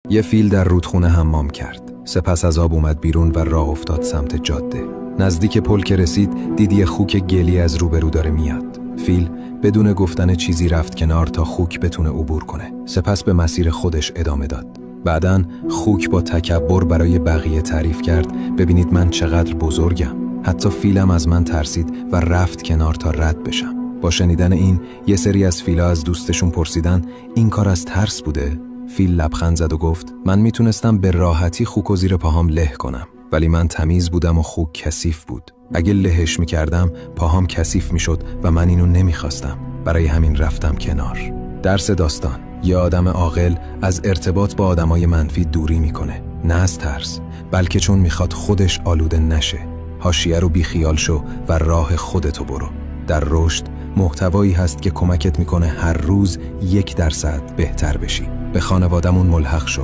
یه فیل در رودخونه حمام کرد. سپس از آب اومد بیرون و راه افتاد سمت جاده. نزدیک پل که رسید دید یه خوک گلی از روبرو داره میاد. فیل بدون گفتن چیزی رفت کنار تا خوک بتونه عبور کنه. سپس به مسیر خودش ادامه داد. بعدن خوک با تکبر برای بقیه تعریف کرد ببینید من چقدر بزرگم. حتی فیلم از من ترسید و رفت کنار تا رد بشم. با شنیدن این یه سری از فیلا از دوستشون پرسیدن این کار از ترس بوده؟ فیل لبخند زد و گفت من میتونستم به راحتی خوک و زیر پاهام له کنم، ولی من تمیز بودم و خوک کثیف بود. اگه لهش میکردم پاهام کثیف میشد و من اینو نمیخواستم. برای همین رفتم کنار. درس داستان: یه آدم عاقل از ارتباط با آدمای منفی دوری میکنه، نه از ترس، بلکه چون میخواد خودش آلوده نشه. حاشیه رو بیخیال شو و راه خودتو برو. در رشد محتوایی هست که کمکت میکنه هر روز 1% بهتر بشی. به خانوادمون ملحق شو.